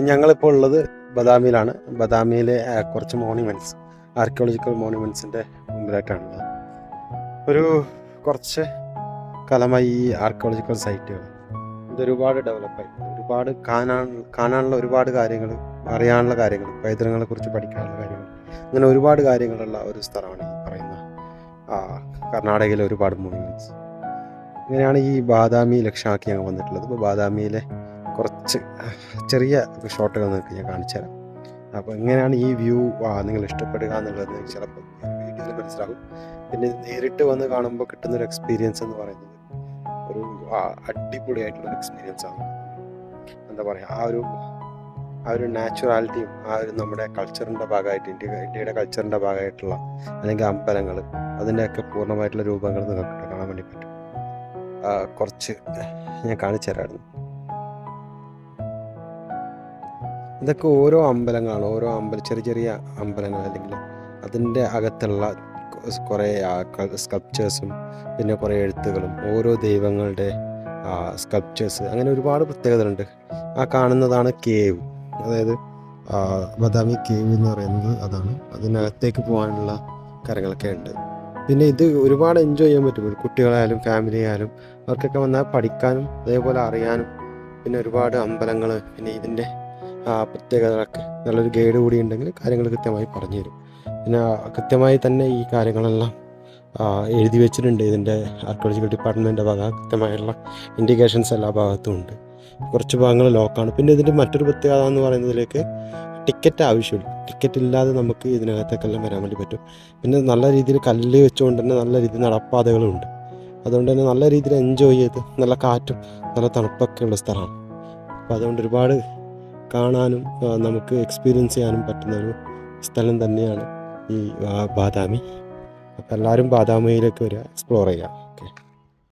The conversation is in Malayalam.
ഞങ്ങളിപ്പോൾ ഉള്ളത് ബദാമിയിലാണ്. ബദാമിയിലെ കുറച്ച് മോണ്യുമെൻറ്റ്സ്, ആർക്കിയോളജിക്കൽ മോണ്യുമെൻറ്റ്സിൻ്റെ മുമ്പിലായിട്ടാണുള്ളത്. ഒരു കുറച്ച് കാലമായി ഈ ആർക്കിയോളജിക്കൽ സൈറ്റുകൾ ഇതൊരുപാട് ഡെവലപ്പായി, ഒരുപാട് കാണാനുള്ള ഒരുപാട് കാര്യങ്ങൾ, അറിയാനുള്ള കാര്യങ്ങൾ, പൈതൃകങ്ങളെക്കുറിച്ച് പഠിക്കാനുള്ള കാര്യങ്ങൾ, അങ്ങനെ ഒരുപാട് കാര്യങ്ങളുള്ള ഒരു സ്ഥലമാണ് ഈ പറയുന്ന കർണാടകയിലെ ഒരുപാട് മോണ്യുമെൻറ്റ്സ്. ഇങ്ങനെയാണ് ഈ ബാദാമി ലക്ഷ്യമാക്കി ഞങ്ങൾ വന്നിട്ടുള്ളത്. ഇപ്പോൾ ബാദാമിയിലെ കുറച്ച് ചെറിയ ഷോട്ടുകൾ നിങ്ങൾക്ക് ഞാൻ കാണിച്ചു തരാം. അപ്പോൾ എങ്ങനെയാണ് ഈ വ്യൂ നിങ്ങൾ ഇഷ്ടപ്പെടുക എന്നുള്ളത് ചിലപ്പോൾ വീഡിയോയിൽ മനസ്സിലാകും. പിന്നെ നേരിട്ട് വന്ന് കാണുമ്പോൾ കിട്ടുന്നൊരു എക്സ്പീരിയൻസ് എന്ന് പറയുന്നത് ഒരു അടിപൊളിയായിട്ടുള്ളൊരു എക്സ്പീരിയൻസ് ആണ്. എന്താ പറയുക, ആ ഒരു നാച്ചുറാലിറ്റിയും ആ ഒരു നമ്മുടെ കൾച്ചറിൻ്റെ ഭാഗമായിട്ട് ഇന്ത്യയുടെ കൾച്ചറിൻ്റെ ഭാഗമായിട്ടുള്ള അല്ലെങ്കിൽ അമ്പലങ്ങൾ അതിൻ്റെയൊക്കെ പൂർണ്ണമായിട്ടുള്ള രൂപങ്ങൾ നിങ്ങൾക്ക് കാണാൻ വേണ്ടി പറ്റും. കുറച്ച് ഞാൻ കാണിച്ചു തരാമായിരുന്നു. ഇതൊക്കെ ഓരോ അമ്പലങ്ങളാണ്, ചെറിയ ചെറിയ അമ്പലങ്ങൾ, അല്ലെങ്കിൽ അതിൻ്റെ അകത്തുള്ള കുറേ സ്കൾപ്ചേഴ്സും പിന്നെ കുറേ എഴുത്തുകളും ഓരോ ദൈവങ്ങളുടെ സ്കൾപ്ചേഴ്സ്, അങ്ങനെ ഒരുപാട് പ്രത്യേകതകളുണ്ട്. ആ കാണുന്നതാണ് കേവ്, അതായത് ബദാമി കേവ് എന്ന് പറയുന്നത് അതാണ്. അതിനകത്തേക്ക് പോകാനുള്ള കാര്യങ്ങളൊക്കെ ഉണ്ട്. പിന്നെ ഇത് ഒരുപാട് എൻജോയ് ചെയ്യാൻ പറ്റും. കുട്ടികളായാലും ഫാമിലി ആയാലും അവർക്കൊക്കെ വന്നാൽ പഠിക്കാനും അതേപോലെ അറിയാനും. പിന്നെ ഒരുപാട് അമ്പലങ്ങൾ, പിന്നെ ഇതിൻ്റെ പ്രത്യേകതകളൊക്കെ നല്ലൊരു ഗൈഡ് കൂടി ഉണ്ടെങ്കിൽ കാര്യങ്ങൾ കൃത്യമായി പറഞ്ഞു തരും. പിന്നെ കൃത്യമായി തന്നെ ഈ കാര്യങ്ങളെല്ലാം എഴുതി വെച്ചിട്ടുണ്ട്. ഇതിൻ്റെ ആർക്കിയോളജിക്കൽ ഡിപ്പാർട്ട്മെൻറ്റിൻ്റെ ഭാഗം കൃത്യമായുള്ള ഇൻഡിക്കേഷൻസ് എല്ലാ ഭാഗത്തും ഉണ്ട്. കുറച്ച് ഭാഗങ്ങൾ ലോക്കാണ്. പിന്നെ ഇതിൻ്റെ മറ്റൊരു പ്രത്യേകത എന്ന് പറയുന്നതിലേക്ക് ടിക്കറ്റ് ആവശ്യമില്ല. ടിക്കറ്റ് ഇല്ലാതെ നമുക്ക് ഇതിനകത്തേക്കെല്ലാം വരാൻ വേണ്ടി പറ്റും. പിന്നെ നല്ല രീതിയിൽ കല്ല് വെച്ചുകൊണ്ട് തന്നെ നല്ല രീതിയിൽ നടപ്പാതകളുണ്ട്. അതുകൊണ്ട് തന്നെ നല്ല രീതിയിൽ എൻജോയ് ചെയ്ത് നല്ല കാറ്റും നല്ല തണുപ്പൊക്കെ ഉള്ള സ്ഥലമാണ്. അപ്പോൾ അതുകൊണ്ട് ഒരുപാട് കാണാനും നമുക്ക് എക്സ്പീരിയൻസ് ചെയ്യാനും പറ്റുന്ന ഒരു സ്ഥലം തന്നെയാണ് ഈ ബാദാമി. അപ്പോൾ എല്ലാവരും ബാദാമിയിലേക്ക് വരിക, എക്സ്പ്ലോർ ചെയ്യുക.